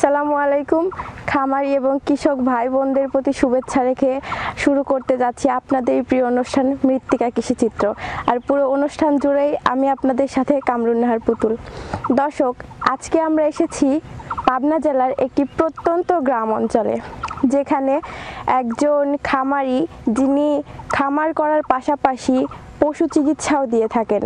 আসসালামু আলাইকুম। খামারি এবং কৃষক ভাই বোনদের প্রতি শুভেচ্ছা রেখে শুরু করতে যাচ্ছি আপনাদের প্রিয় অনুষ্ঠান মৃত্তিকা কৃষিচিত্র। আর পুরো অনুষ্ঠান জুড়েই আমি আপনাদের সাথে কামরুন নাহার পুতুল। দর্শক, আজকে আমরা এসেছি পাবনা জেলার একটি প্রত্যন্ত গ্রাম অঞ্চলে, যেখানে একজন খামারি যিনি খামার করার পাশাপাশি পশু চিকিৎসাও দিয়ে থাকেন।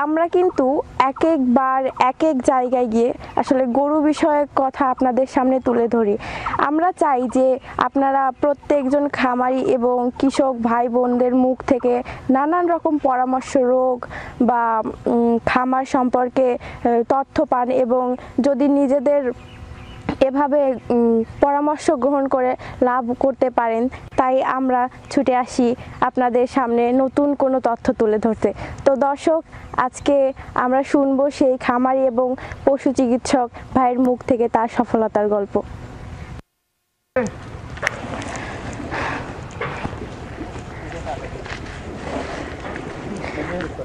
আমরা কিন্তু এক একবার এক এক জায়গায় গিয়ে আসলে গরু বিষয়ক কথা আপনাদের সামনে তুলে ধরি। আমরা চাই যে আপনারা প্রত্যেকজন খামারি এবং কৃষক ভাই বোনদের মুখ থেকে নানান রকম পরামর্শ, রোগ বা খামার সম্পর্কে তথ্য পান এবং যদি নিজেদের এভাবে পরামর্শ গ্রহণ করে লাভ করতে পারেন, তাই আমরা ছুটে আসি আপনাদের সামনে নতুন কোনো তথ্য তুলে ধরতে। তো দর্শক, আজকে আমরা শুনবো সেই খামারি এবং পশু চিকিৎসক ভাইয়ের মুখ থেকে তার সফলতার গল্প।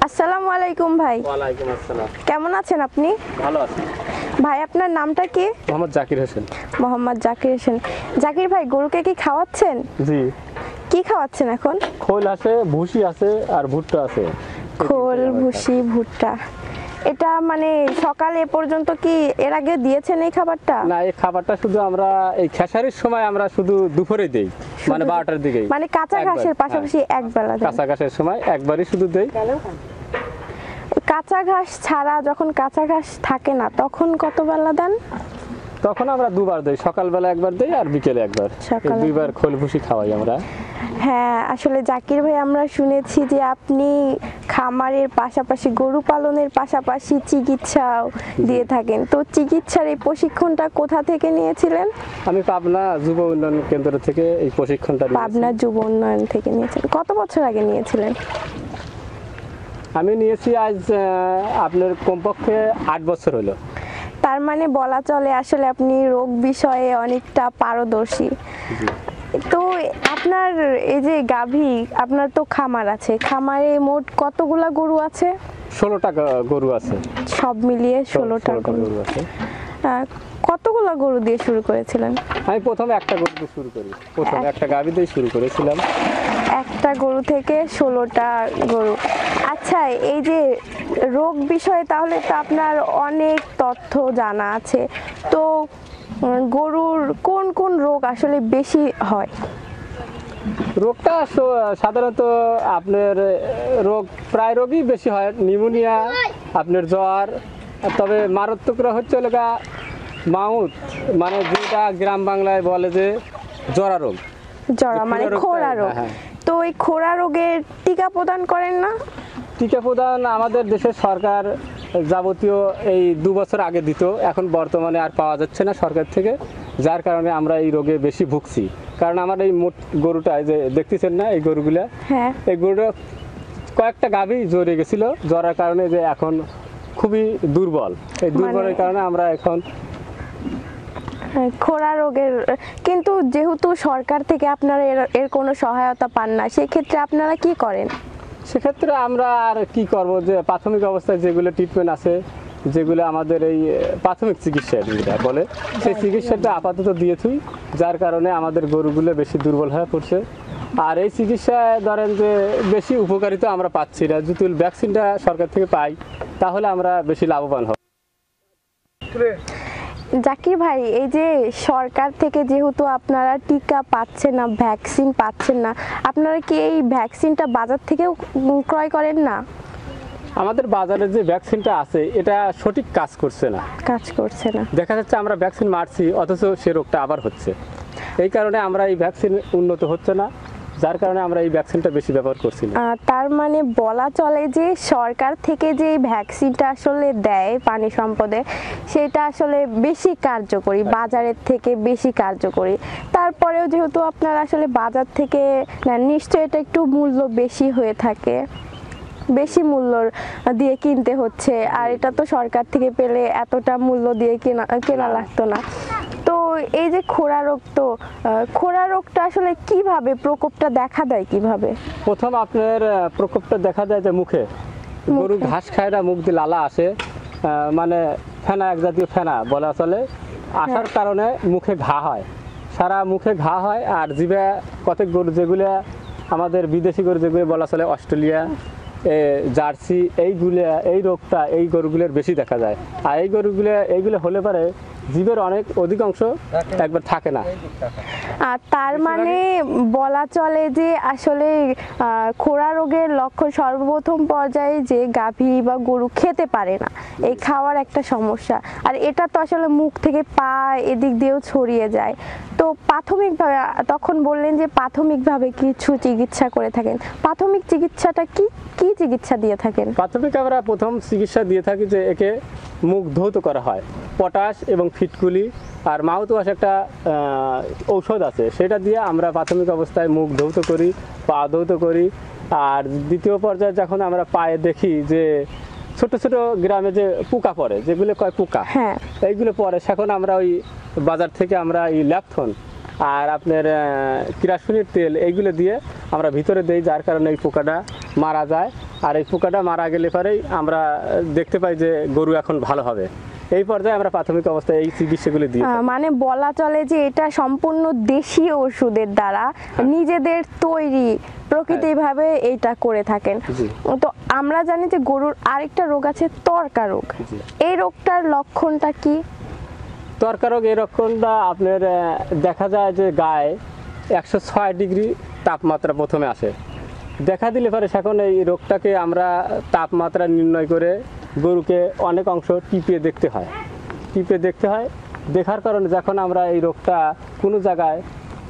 আসসালামু আলাইকুম ভাই। ওয়ালাইকুম আসসালাম। কেমন আছেন আপনি? ভালো আছি ভাই, আপনার নামটা কি? মোহাম্মদ জাকির হোসেন। মোহাম্মদ জাকির হোসেন। জাকির ভাই, গরুকে কি খাওয়াচ্ছেন? জি। কি খাওয়াচ্ছেন এখন? খোল আছে, ভুসি আছে আর ভুট্টা আছে। খোল, ভুসি, ভুট্টা। এটা মানে সকালে এ পর্যন্ত কি এর আগে দিয়েছেন এই খাবারটা? না, এই খাবারটা শুধু আমরা এই খেসারির সময় আমরা শুধু দুপুরে দেই, মানে 12টার দিকে। মানে কাঁচা ঘাসের পাশাপাশি এক বেলা দেন? কাঁচা ঘাসের সময় একবারই শুধু দেই। কাঁচা ঘাস ছাড়া যখন কাঁচা ঘাস থাকে না তখন কত বেলা দেন? তখন আমরা দুবার দেই, সকালবেলা একবার দেই আর বিকেলে একবার। দুইবার খোল ভুসি খাওয়াই আমরা। হ্যাঁ, আসলে জাকির ভাই, আমরা শুনেছি যে আপনি খামারের পাশাপাশি গরু পালনের পাশাপাশি চিকিৎসাও দিয়ে থাকেন। তো চিকিৎসার এই প্রশিক্ষণটা কোথা থেকে নিয়েছিলেন? আমি পাবনা যুব উন্নয়ন কেন্দ্র থেকে এই প্রশিক্ষণটা নিয়েছি। পাবনা যুব উন্নয়ন থেকে নিয়েছেন? কত বছর আগে নিয়েছিলেন? আমি নিয়েছি আজ আপনার কমপক্ষে 8 বছর হলো। তার মানে বলা চলে আসলে আপনি রোগ বিষয়ে অনেকটা পারদর্শী। তো আপনার এই যে গাভী, আপনার তো খামার আছে, খামারে মোট কতগুলা গরু আছে? 16টা গরু আছে। সব মিলিয়ে 16টা গরু আছে। কতগুলা গরু দিয়ে শুরু করেছিলেন? আমি প্রথমে একটা গরু দিয়ে শুরু করি, প্রথমে একটা গাভী দিয়ে শুরু করেছিলাম। একটা গরু থেকে 16টা গরু। আচ্ছা, এই যে রোগ বিষয়ে তাহলে তো আপনার অনেক তথ্য জানা আছে। তো গরুর কোন কোন রোগ আসলে বেশি হয়? রোগটা সাধারণত আপনার প্রায় রোগই বেশি হয়। নিউমোনিয়া, আপনার জ্বর, তবে মারাত্মকরা হচ্ছে মাউথ, মানে যেটা গ্রাম বাংলায় বলে যে জরা রোগ। জরা মানে খোরা রোগ। তো এই খোরা রোগের টিকা প্রদান করেন না? টিকা প্রদান আমাদের দেশের সরকার যাবতীয় এই 2 বছর আগে দিত, এখন বর্তমানে আর পাওয়া যাচ্ছে না সরকার থেকে, যার কারণে আমরা এই রোগে বেশি ভুগছি। কারণ আমার এই গরুটা যে দেখতেছেন না, এই গরুগুলা, এই গরুটা কয়েকটা গাভী জ্বরে গেছিল, জ্বরার কারণে যে এখন খুবই দুর্বল। এই দুর্বলের কারণে আমরা এখন খোরা রোগের, কিন্তু যেহেতু সরকার থেকে আপনারা এর কোনো সহায়তা পান না, সেক্ষেত্রে আপনারা কি করেন? সেক্ষেত্রে আমরা আর কি করব, যে প্রাথমিক অবস্থায় যেগুলো ট্রিটমেন্ট আছে, যেগুলো আমাদের এই প্রাথমিক চিকিৎসা যেটা বলে, সেই চিকিৎসাটা আপাতত দিয়ে থুই, যার কারণে আমাদের গরুগুলো বেশি দুর্বল হয়ে পড়ছে। আর এই চিকিৎসায় ধরেন যে বেশি উপকারিতা আমরা পাচ্ছি না। যদি ভ্যাকসিনটা সরকার থেকে পাই তাহলে আমরা বেশি লাভবান হব। জাকির ভাই, এই যে সরকার থেকে যেহেতু আপনারা টিকা পাচ্ছেন না, ভ্যাকসিন পাচ্ছেন না, আপনারা কি এই ভ্যাকসিনটা বাজার থেকেও ক্রয় করেন না? আমাদের বাজারে যে ভ্যাকসিনটা আছে এটা সঠিক কাজ করছে না। দেখা যাচ্ছে আমরা ভ্যাকসিন মারছি অথচ সে রোগটা আবার হচ্ছে। এই কারণে আমরা এই ভ্যাকসিন উন্নত হচ্ছে না, যার কারণে আমরা এই ভ্যাকসিনটা বেশি ব্যবহার করছি না। তার মানে বলা চলে যে সরকার থেকে যে ভ্যাকসিনটা আসলে দেয় পানি সম্পদে, সেটা আসলে বেশি কার্যকরী, বাজারের থেকে বেশি কার্যকরী। তারপরেও যেহেতু আপনারা আসলে বাজার থেকে নেন, নিশ্চয়ই এটা একটু মূল্য বেশি হয়ে থাকে, বেশি মূল্য দিয়ে কিনতে হচ্ছে। আর এটা তো সরকার থেকে পেলে এতটা মূল্য দিয়ে কেনা লাগতো না। তো এই যে খোরা রোগ, তো খোরা রোগটা আসলে কিভাবে প্রকোপটা দেখা দেয়? কিভাবে প্রথম আপনার প্রকোপটা দেখা যায় যে মুখে, গরু ঘাস খায় না, মুখ দিয়ে লালা আসে, মানে ফেনা, এক জাতীয় ফেনা বলা চলে। আসার কারণে মুখে ঘা হয়, সারা মুখে ঘা হয়। আর জিভে কতক গরু যেগুলো আমাদের বিদেশি গরু যেগুলো বলা চলে অস্ট্রেলিয়া, জার্সি, এই রোগটা এই গরুগুলোর বেশি দেখা যায়। আর এইগুলো হলে পরে জীবের অধিকাংশ একবার থাকে না। আর তার মানে বলা চলে যে আসলে খোরা রোগের লক্ষণ সর্বপ্রথম পর্যায়ে যে গাভী বা গরু খেতে পারে না, এই খাওয়ার একটা সমস্যা। আর এটা তো আসলে মুখ থেকে পা এদিক দিয়েও ছড়িয়ে যায়। তো প্রাথমিকভাবে তখন বললেন যে প্রাথমিকভাবে কিছু চিকিৎসা করে থাকেন, প্রাথমিক চিকিৎসাটা কি কি চিকিৎসা দিয়ে থাকেন? প্রাথমিক আমরা প্রথম চিকিৎসা দিয়ে থাকি যে একে মুখ ধৌত করা হয়, পটাশ এবং ফিটকুলি আর মাউথ ওয়াশ একটা ঔষধ আছে, সেটা দিয়ে আমরা প্রাথমিক অবস্থায় মুখ ধৌত করি, পা ধৌত করি। আর দ্বিতীয় পর্যায়ে যখন আমরা পায়ে দেখি যে ছোট ছোট গ্রামে যে পোকা পড়ে, যেগুলো কয় পোকা, হ্যাঁ, এইগুলো পরে, সেখন আমরা ওই বাজার থেকে আমরা এই ল্যাপথন আর আপনার কিরাসিনের তেল এইগুলো দিয়ে আমরা ভিতরে দেই, যার কারণে এই পোকাটা মারা যায়। আর এই পোকাটা মারা গেলে পরেই আমরা দেখতে পাই যে গরু এখন ভালো হবে। এই পর্যায়ে আমরা প্রাথমিক অবস্থায় এই চিকিৎসাগুলি দিই। মানে বলা চলে যে এটা সম্পূর্ণ দেশীয় ওষুধের দ্বারা নিজেদের তৈরি প্রকৃতিভাবে এইটা করে থাকেন। তো আমরা জানি যে গরুর আরেকটা রোগ আছে ত্বরকা রোগ, এই রোগটার লক্ষণটা কি? ত্বরকা রোগ এই লক্ষণটা আপনার দেখা যায় যে গায়ে 106 ডিগ্রি তাপমাত্রা প্রথমে আসে, দেখা দিলে পরে সেখন এই রোগটাকে আমরা তাপমাত্রা নির্ণয় করে গরুকে অনেক অংশ টিপে দেখতে হয়। দেখার কারণে যখন আমরা এই রোগটা কোনো জায়গায়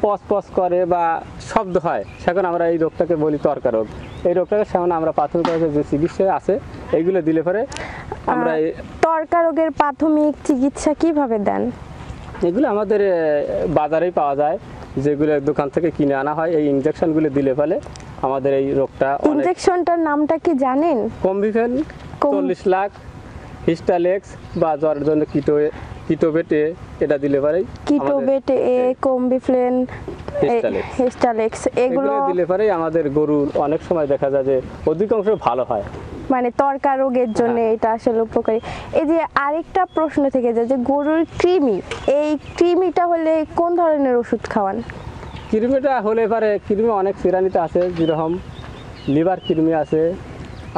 পচ করে বা শব্দ হয়, সেখন আমরা এই রোগটাকে বলি ত্বরকা রোগ। এই রোগটাকে সেখন আমরা প্রাথমিক যে চিকিৎসা আছে এইগুলো দিলে পরে আমরা ত্বরকা রোগের প্রাথমিক চিকিৎসা কিভাবে দেন? এগুলো আমাদের বাজারেই পাওয়া যায়, যেগুলো দোকান থেকে কিনে আনা হয়। এই ইনজেকশনগুলো দিলে ফেলে আমাদের এই রোগটা। ইনজেকশনটার নামটা কি জানেন? কমবিফেন 40 লাখ, হিস্টালেক্স বা জ্বরের জন্য কিটোবেট এটা দিলে পরে কিটোবেট এ, কমবিফ্লেন, হিস্টালেক্স এগুলো দিলে পরে আমাদের গরুর অনেক সময় দেখা যায় যে অধিকাংশ ভালো হয়। মানে ত্বরকা রোগের জন্য এটা আসলে উপকারী। এই যে আরেকটা প্রশ্ন থেকে যায় যে গরুর কৃমি, এই কৃমিটা হলে কোন ধরনের ওষুধ খাওয়ান? কৃমিটা হলে পরে কৃমি অনেক শ্রেণীতে আছে, যেরকম লিভার কৃমি আছে,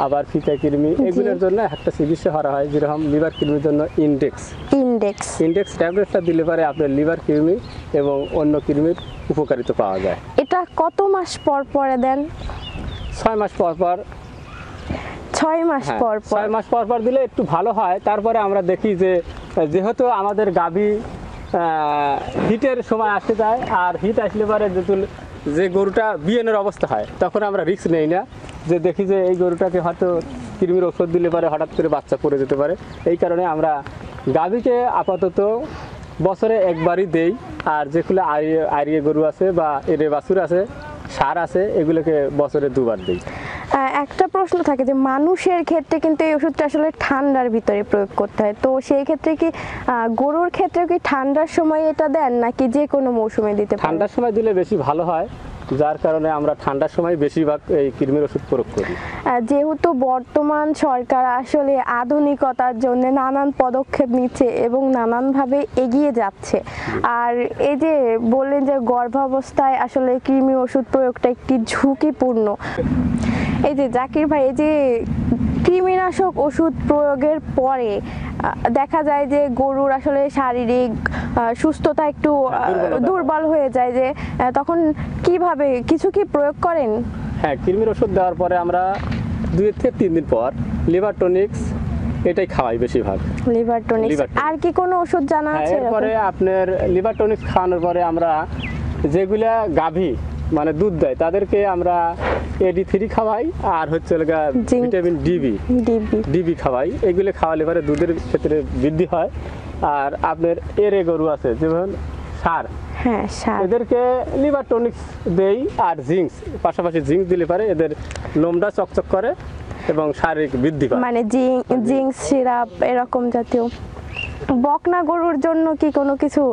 আবার ফিতা কৃমি, এগুলোর জন্য একটা চিকিৎসা করা হয়। যেরকম লিভার কৃমির জন্য ইন্ডেক্স ট্যাবলেটটা দিলে পরে আপনার লিভার কৃমি এবং অন্য কৃমির উপকারিতা পাওয়া যায়। এটা কত মাস পর পরে দেন? 6 মাস পর পর। 6 মাস পর পর? 6 মাস পর দিলে একটু ভালো হয়। তারপরে আমরা দেখি যে যেহেতু আমাদের গাভী হিটের সময় আসতে যায়, আর হিট আসলে পরে যে গরুটা বিয়ানের অবস্থা হয়, তখন আমরা রিস্ক নেই না, যে দেখি যে এই গরুটাকে হয়তো কৃমির ওষুধ দিলে পরে হঠাৎ করে বাচ্চা পড়ে যেতে পারে। এই কারণে আমরা গাভীকে আপাতত বছরে একবারই দেই। আর যেগুলো আরিয়ে গরু আছে বা এরে বাছুর আছে, সার আছে, এগুলোকে বছরে 2 বার দিই। একটা প্রশ্ন থাকে যে মানুষের ক্ষেত্রে কিন্তু এই ওষুধটা আসলে ঠান্ডার ভিতরে প্রয়োগ করতে হয়, তো সেই ক্ষেত্রে কি গরুর ক্ষেত্রে কি ঠান্ডার সময় এটা দেন নাকি যে কোনো মৌসুমে দিতে পারেন? ঠান্ডার সময় দিলে বেশি ভালো হয়, যার কারণে আমরা ঠান্ডার সময় বেশিরভাগ এই কৃমির ওষুধ প্রয়োগ করি। যেহেতু বর্তমান সরকার আসলে আধুনিকতার জন্য নানান পদক্ষেপ নিচ্ছে এবং নানানভাবে এগিয়ে যাচ্ছে, আর এই যে বললেন যে গর্ভাবস্থায় আসলে কৃমি ওষুধ প্রয়োগটা একটি ঝুঁকিপূর্ণ, এই যে জাকির ভাই, এই যে কৃমিনাশক ওষুধ প্রয়োগের পরে দেখা যায় যে গরুর আসলে শারীরিক সুস্থতা একটু দুর্বল হয়ে যায়, যে তখন কিভাবে কিছু কি প্রয়োগ করেন? হ্যাঁ, কৃমির ওষুধ দেওয়ার পরে আমরা 2 থেকে 3 দিন পর লিভার টনিক্স এটাই খাওয়াই বেশিরভাগ। লিভার টনিক্স, আর কি কোনো ওষুধ জানা আছে? এরপরে আপনার লিভার টনিক্স খাওয়ানোর পরে আমরা যেগুলা গাভী মানে দুধ দেয় তাদেরকে আমরা AD3 খাওয়াই, আর হচ্ছে ভিটামিন ডিবি খাওয়াই। এগুলো খাওয়ালে পরে দুধের ক্ষেত্রে বৃদ্ধি হয়। আর আপনার এরে গরু আছে যেমন সার, এদেরকে লিভার টনিক্স দেই, আর জিঙ্কস, পাশাপাশি জিঙ্কস দিলে পারে এদের লোমটা চকচক করে এবং শারীরিক বৃদ্ধি পায়। মানে জিঙ্কস সিরাপ এরকম জাতীয়। বকনা গরুর জন্য কি কোনো কিছু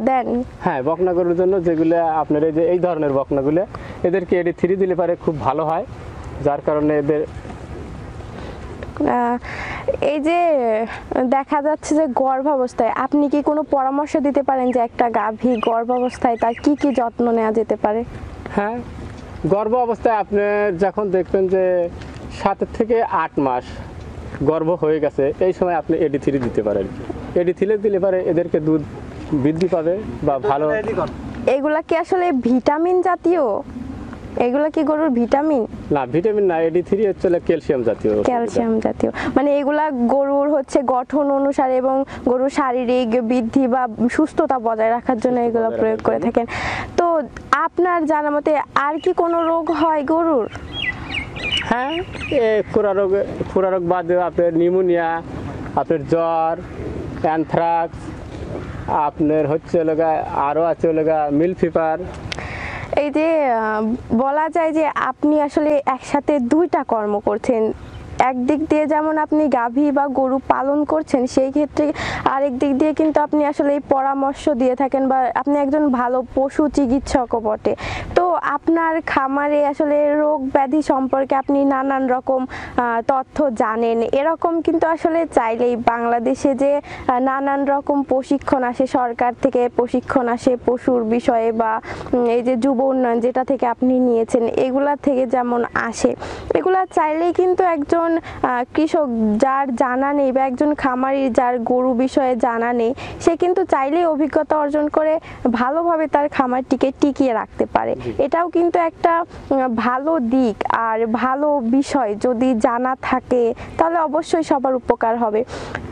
দেন? হ্যাঁ, বকনা গরুর জন্য যেগুলো আপনার এই ধরনের বকনাগুলো, এদেরকে AD3 দিলে পারে খুব ভালো হয়, যার কারণে এদের এই যে দেখা যাচ্ছে যে গর্ভাবস্থায় আপনি কি কোনো পরামর্শ দিতে পারেন যে একটা গাভী গর্ভাবস্থায় তার কি কি যত্ন নেওয়া যেতে পারে? হ্যাঁ, গর্ভ অবস্থায় আপনি যখন দেখবেন যে 7 থেকে 8 মাস গর্ভ হয়ে গেছে, এই সময় আপনি AD3 দিতে পারেন। AD3 দিলে পারে এদেরকে দুধ বৃদ্ধি পাবে বা ভালো। এগুলা কি আসলে ভিটামিন জাতীয়? এগুলা কি গরুর ভিটামিন? না, ভিটামিন না, AD3 হচ্ছে ক্যালসিয়াম জাতীয়। ক্যালসিয়াম জাতীয়, মানে এগুলা গরুর হচ্ছে গঠন অনুসারে এবং গরুর শারীরিক বৃদ্ধি বা সুস্থতা বজায় রাখার জন্য এগুলো প্রয়োগ করে থাকেন। তো আপনার জানা মতে আর কি কোনো রোগ হয় গরুর? হ্যাঁ, খুরা রোগ বাদে আপনার নিউমোনিয়া, আপনার জ্বর, অ্যানথ্রাক্স, আপনার হচ্ছে আরও আছে মিল ফিভার। এই যে বলা যায় যে আপনি আসলে একসাথে দুইটা কর্ম করছেন, একদিক দিয়ে যেমন আপনি গাভী বা গরু পালন করছেন, সেই ক্ষেত্রে আরেক দিক দিয়ে কিন্তু আপনি আসলে এই পরামর্শ দিয়ে থাকেন বা আপনি একজন ভালো পশু চিকিৎসকও বটে। তো আপনার খামারে আসলে রোগ ব্যাধি সম্পর্কে আপনি নানান রকম তথ্য জানেন, এরকম কিন্তু আসলে চাইলেই বাংলাদেশে যে নানান রকম প্রশিক্ষণ আসে, সরকার থেকে প্রশিক্ষণ আসে পশুর বিষয়ে বা এই যে যুব উন্নয়ন যেটা থেকে আপনি নিয়েছেন, এগুলা থেকে যেমন আসে, এগুলা চাইলেই কিন্তু একজন কৃষক যার জানা নেই বা একজন খামারি যার গরু বিষয়ে জানা নেই, সে কিন্তু চাইলেই অভিজ্ঞতা অর্জন করে ভালোভাবে তার খামারটিকে টিকিয়ে রাখতে পারে। এটাও কিন্তু একটা ভালো দিক আর ভালো বিষয়, যদি জানা থাকে তাহলে অবশ্যই সবার উপকার হবে।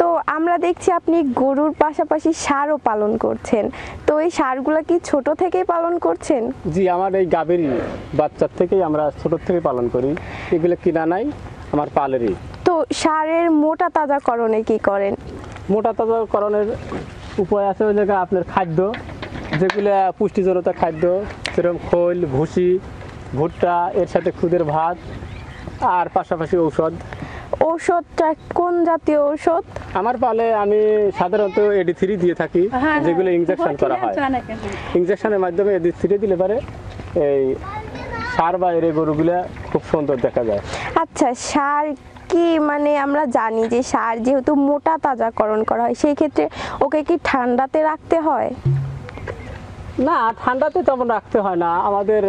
তো আমরা দেখছি আপনি গরুর পাশাপাশি ষাঁড়ও পালন করছেন, তো এই ষাঁড়গুলো কি ছোট থেকেই পালন করছেন? জি, আমার এই গাভীর বাচ্চার থেকেই আমরা ছোট থেকে পালন করি, এগুলো কিনা নাই, আমার পালেরই। তো ষাঁড়ের মোটা তাজাকরণে কি করেন? মোটা তাজাকরণের উপায় আছে ওই জায়গায় আপনার খাদ্য, যেগুলো পুষ্টিজনতা খাদ্য, সেরকম খোল, ভুসি, ভুট্টা, এর সাথে খুদের ভাত, আর পাশাপাশি ঔষধ। ঔষধটা কোন জাতীয় ঔষধ? আমার পালে আমি সাধারণত AD3 দিয়ে থাকি, যেগুলো ইনজেকশন করা হয়। ইনজেকশনের মাধ্যমে AD3 দিলে পারে এই ষাঁড় বা এর গরুগুলা খুব সুন্দর দেখা যায়। আচ্ছা, ষাঁড় কি মানে আমরা জানি যে ষাঁড় যেহেতু মোটা তাজাকরণ করা হয়, সেই ক্ষেত্রে ওকে কি ঠান্ডাতে রাখতে হয়? না, ঠান্ডাতে তেমন রাখতে হয় না। আমাদের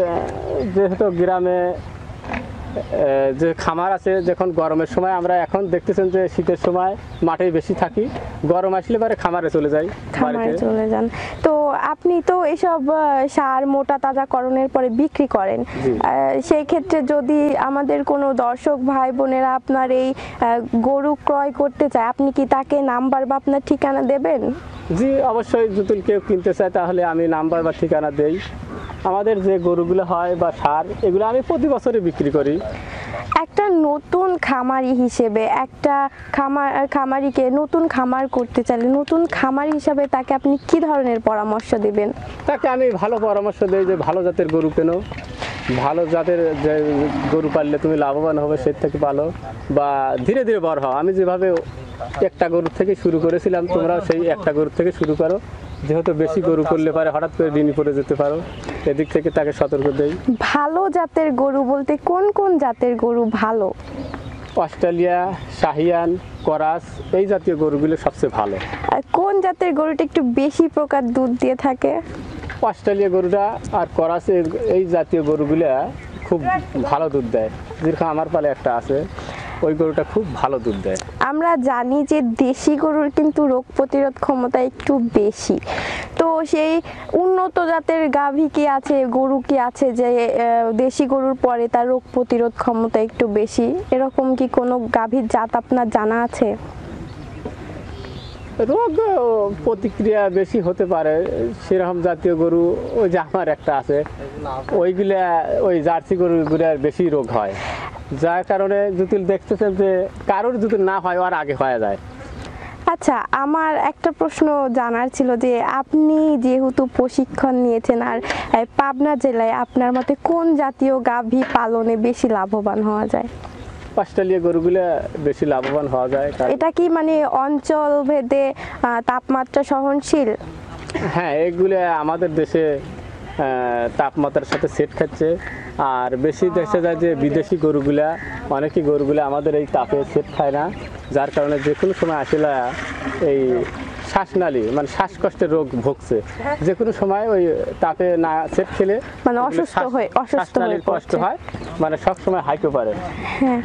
যেহেতু গ্রামে যে খামার আছে, যখন গরমের সময় আমরা এখন দেখতেছেন যে শীতের সময় মাঠে বেশি থাকি, গরম আসলে পরে খামারে চলে যাই, খামারে চলে যান। তো আপনি তো এসব সার মোটা তাজাকরণের পরে বিক্রি করেন, সেই ক্ষেত্রে যদি আমাদের কোনো দর্শক ভাই বোনেরা আপনার এই গরু ক্রয় করতে চায়, আপনি কি তাকে নাম্বার বা আপনার ঠিকানা দেবেন? জি অবশ্যই, যদি কেউ কিনতে চায় তাহলে আমি নাম্বার বা ঠিকানা দেই। আমাদের যে গরুগুলো হয় বা সার, এগুলো আমি প্রতি বছরই বিক্রি করি। একটা নতুন খামারি হিসেবে একটা খামারিকে নতুন খামার করতে চাইলে, নতুন খামারি হিসাবে তাকে আপনি কি ধরনের পরামর্শ দিবেন? তাকে আমি ভালো পরামর্শ দিই যে ভালো জাতের গরু কেনো, ভালো জাতের যে গরু পাললে তুমি লাভবান হবে, সে থেকে ভালো, বা ধীরে ধীরে বড় হও। আমি যেভাবে একটা গরুর থেকে শুরু করেছিলাম, তোমরাও সেই একটা গরুর থেকে শুরু করো, যেহেতু বেশি গরু করলে পারে হঠাৎ করে ঋণে পড়ে যেতে পারো, এদিক থেকে তাকে সতর্ক দেই। ভালো জাতের গরু বলতে কোন কোন জাতের গরু ভালো? অস্ট্রেলিয়া, শাহিয়ান, করাস, এই জাতীয় গরুগুলো সবচেয়ে ভালো। আর কোন জাতের গরুটা একটু বেশি প্রকার দুধ দিয়ে থাকে? অস্ট্রেলিয়া গরুটা আর করাস, এই জাতীয় গরুগুলা খুব ভালো দুধ দেয়। যেরকম আমার পালে একটা আছে, ওই গরুটা খুব ভালো দুধ দেয়। আমরা জানি যে দেশি গরুর কিন্তু রোগ প্রতিরোধ ক্ষমতা একটু বেশি, তো সেই উন্নত জাতের গাভী কি আছে, গরু কি আছে যে দেশি গরুর পরে তার রোগ প্রতিরোধ ক্ষমতা একটু বেশি? এরকম কি কোনো গাভীর জাত আপনার জানা আছে? রোগ প্রতিক্রিয়া বেশি হতে পারে সেরকম জাতীয় গরু, ওই যে আমার একটা আছে, ওইগুলা ওই জার্সি গরুগুলার বেশি রোগ হয়, যার কারণে যদি দেখতেছেন যে কারোর যদি না হয় আর আগে হয়ে যায়। আচ্ছা, আমার একটা প্রশ্ন জানার ছিল যে আপনি যেহেতু প্রশিক্ষণ নিয়েছেন, আর পাবনা জেলায় আপনার মতে কোন জাতীয় গাভী পালনে বেশি লাভবান হওয়া যায়? অস্ট্রেলিয়া গরুগুলো বেশি লাভবান হওয়া যায়। এটা কি মানে অঞ্চল ভেদে তাপমাত্রা সহনশীল? হ্যাঁ, এগুলো আমাদের দেশে তাপমাত্রার সাথে সেট খাচ্ছে। আর বেশি দেখা যায় যে বিদেশি গরুগুলা, অনেকই গরুগুলা আমাদের এই তাপে সেট খায় না, যার কারণে যে কোনো সময় আসলে এই শ্বাসনালী মানে শ্বাসকষ্টের রোগ ভুগছে। যে কোনো সময় ওই তাপে না সেট খেলে মানে অসুস্থ হয়ে শ্বাসনালীর কষ্ট পড়ছে। হয়, মানে সবসময় হাইতে পারে। হ্যাঁ,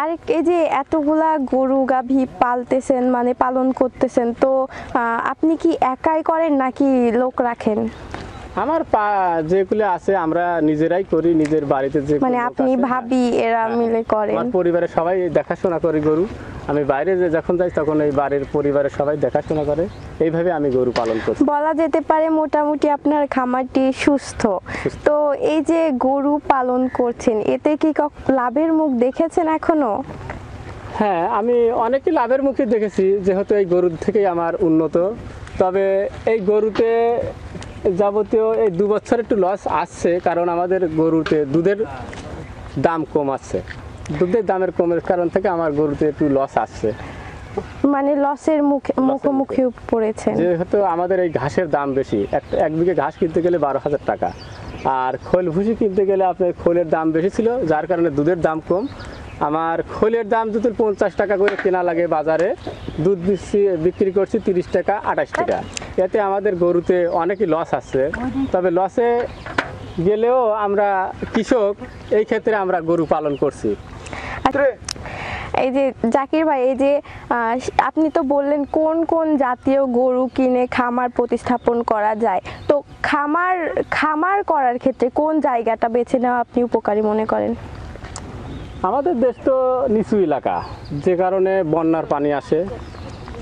আর এই যে এতগুলা গরু গাভী পালতেছেন মানে পালন করতেছেন, তো আপনি কি একাই করেন নাকি লোক রাখেন? আমার যেগুলো আছে আমরা নিজেরাই করি, নিজের বাড়িতে যে মানে আপনি ভাবি এরা মিলে করেন? আমার পরিবারের সবাই দেখাশোনা করে গরু। আমি বাইরে যে যখন যাই তখন এই বাড়ির পরিবারের সবাই দেখাশোনা করে। এইভাবে আমি গরু পালন করি। বলা যেতে পারে মোটামুটি আপনার খামারটি সুস্থ। তো এই যে গরু পালন করছেন, এতে কি লাভের মুখ দেখেছেন এখনো? হ্যাঁ, আমি অনেকই লাভের মুখে দেখেছি, যেহেতু এই গরুর থেকেই আমার উন্নত। তবে এই গরুতে যাবতীয় এই 2 বছর একটু লস আসছে, কারণ আমাদের গরুতে দুধের দাম কম আসছে। দুধের দামের কমের কারণ থেকে আমার গরুতে একটু লস আসছে, মানে লসের মুখোমুখি পড়েছেন। যেহেতু আমাদের এই ঘাসের দাম বেশি। এক বিঘে ঘাস কিনতে গেলে 12,000 টাকা, আর খোল ভুসি কিনতে গেলে আপনার খোলের দাম বেশি ছিল, যার কারণে দুধের দাম কম। আমার খোলের দাম যদি 50 টাকা করে কেনা লাগে বাজারে, দুধ বিক্রি করছি 30 টাকা 28 টাকা। এতে আমাদের গরুতে অনেকই লস আসছে। তবে লসে গেলেও আমরা কৃষক, এই ক্ষেত্রে আমরা গরু পালন করছি। এই যে জাকির ভাই, এই যে আপনি তো বললেন কোন কোন জাতীয় গরু কিনে খামার প্রতিস্থাপন করা যায়, তো খামার করার ক্ষেত্রে কোন জায়গাটা বেছে নেওয়া আপনি উপকারী মনে করেন? আমাদের দেশ তো নিচু এলাকা, যে কারণে বন্যার পানি আসে।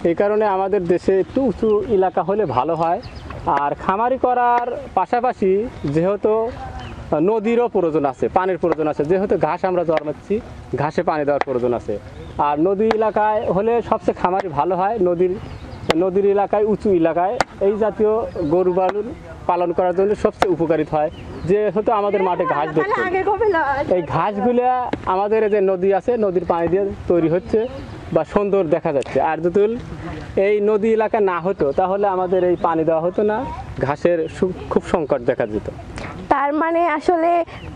এই কারণে আমাদের দেশে একটু উঁচু এলাকা হলে ভালো হয়। আর খামারি করার পাশাপাশি যেহেতু নদীরও প্রয়োজন আছে, পানির প্রয়োজন আছে, যেহেতু ঘাস আমরা জন্মাচ্ছি, ঘাসে পানি দেওয়ার প্রয়োজন আছে। আর নদী এলাকায় হলে সবচেয়ে খামারি ভালো হয়। নদীর এলাকায়, উঁচু এলাকায় এই জাতীয় গরু পালন করার জন্য সবচেয়ে উপকারিত হয়। যেহেতু আমাদের মাঠে ঘাস দেখছে, এই ঘাসগুলো আমাদের যে নদী আছে, নদীর পানি দিয়ে তৈরি হচ্ছে বা সুন্দর দেখা যাচ্ছে। আর যদি এই নদী এলাকা না হতো তাহলে আমাদের এই পানি দেওয়া হতো না, ঘাসের খুব সংকট দেখা যেত। তার মানে আসলে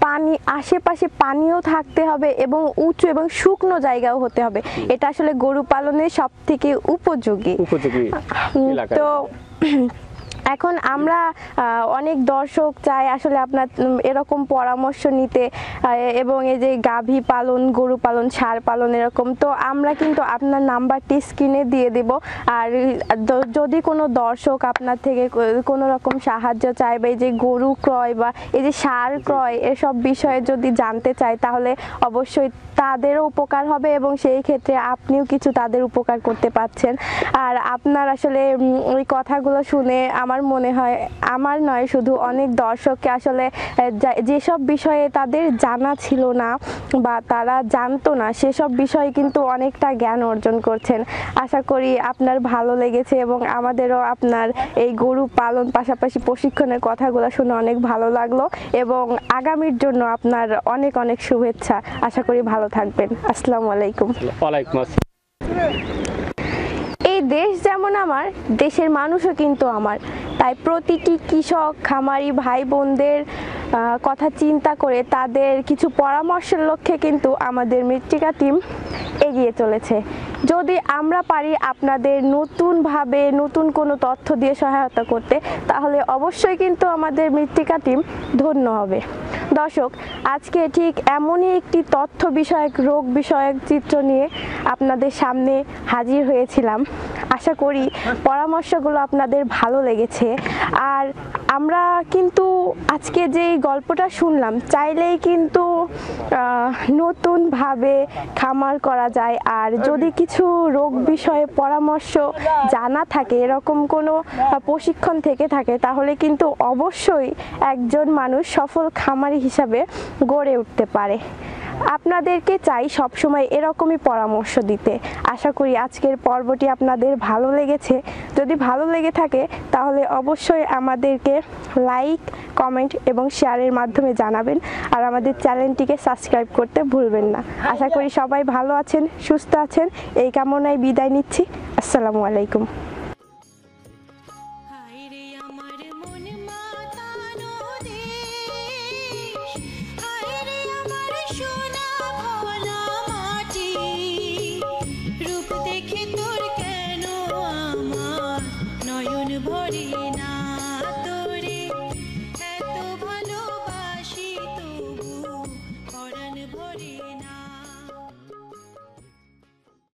পানি, আশেপাশে পানিও থাকতে হবে এবং উঁচু এবং শুকনো জায়গাও হতে হবে। এটা আসলে গরু পালনের সব থেকে উপযোগী এলাকা। তো এখন আমরা অনেক দর্শক চাই আসলে আপনার এরকম পরামর্শ নিতে, এবং এই যে গাভী পালন, গরু পালন, ষাঁড় পালন এরকম। তো আমরা কিন্তু আপনার নাম্বারটি স্ক্রিনে দিয়ে দেব। আর যদি কোনো দর্শক আপনার থেকে কোনো রকম সাহায্য চায় বা এই যে গরু ক্রয় বা এই যে ষাঁড় ক্রয় এসব বিষয়ে যদি জানতে চায়, তাহলে অবশ্যই তাদেরও উপকার হবে এবং সেই ক্ষেত্রে আপনিও কিছু তাদের উপকার করতে পারছেন। আর আপনার আসলে ওই কথাগুলো শুনে আমার মনে হয়, আমার নয় শুধু, অনেক দর্শককে আসলে যেসব বিষয়ে তাদের জানা ছিল না বা তারা জানতো না, সেসব বিষয়ে কিন্তু অনেকটা জ্ঞান অর্জন করছেন। আশা করি আপনার ভালো লেগেছে এবং আমাদেরও আপনার এই গরু পালন পাশাপাশি প্রশিক্ষণের কথাগুলো শুনে অনেক ভালো লাগলো এবং আগামীর জন্য আপনার অনেক অনেক শুভেচ্ছা। আশা করি ভালো থাকবেন। আসসালামু আলাইকুম। ওয়ালাইকুম আসসালাম। এই দেশ যেমন আমার, দেশের মানুষও কিন্তু আমার। তাই প্রতিটি কৃষক, খামারি ভাই বোনদের কথা চিন্তা করে তাদের কিছু পরামর্শের লক্ষ্যে কিন্তু আমাদের মৃত্তিকা টিম এগিয়ে চলেছে। যদি আমরা পারি আপনাদের নতুনভাবে নতুন কোনো তথ্য দিয়ে সহায়তা করতে, তাহলে অবশ্যই কিন্তু আমাদের মৃত্তিকা টিম ধন্য হবে। দর্শক, আজকে ঠিক এমনই একটি তথ্য বিষয়ক, রোগ বিষয়ক চিত্র নিয়ে আপনাদের সামনে হাজির হয়েছিলাম। আশা করি পরামর্শগুলো আপনাদের ভালো লেগেছে। আর আমরা কিন্তু আজকে যেই গল্পটা শুনলাম, চাইলেই কিন্তু নতুনভাবে খামার করা যায়। আর যদি কিছু রোগ বিষয়ে পরামর্শ জানা থাকে, এরকম কোনো প্রশিক্ষণ থেকে থাকে, তাহলে কিন্তু অবশ্যই একজন মানুষ সফল খামারি হিসাবে গড়ে উঠতে পারে। আপনাদেরকে চাই সবসময় এরকমই পরামর্শ দিতে। আশা করি আজকের পর্বটি আপনাদের ভালো লেগেছে। যদি ভালো লেগে থাকে তাহলে অবশ্যই আমাদেরকে লাইক, কমেন্ট এবং শেয়ারের মাধ্যমে জানাবেন। আর আমাদের চ্যানেলটিকে সাবস্ক্রাইব করতে ভুলবেন না। আশা করি সবাই ভালো আছেন, সুস্থ আছেন। এই কামনায় বিদায় নিচ্ছি। আসসালামু আলাইকুম। ভরে না।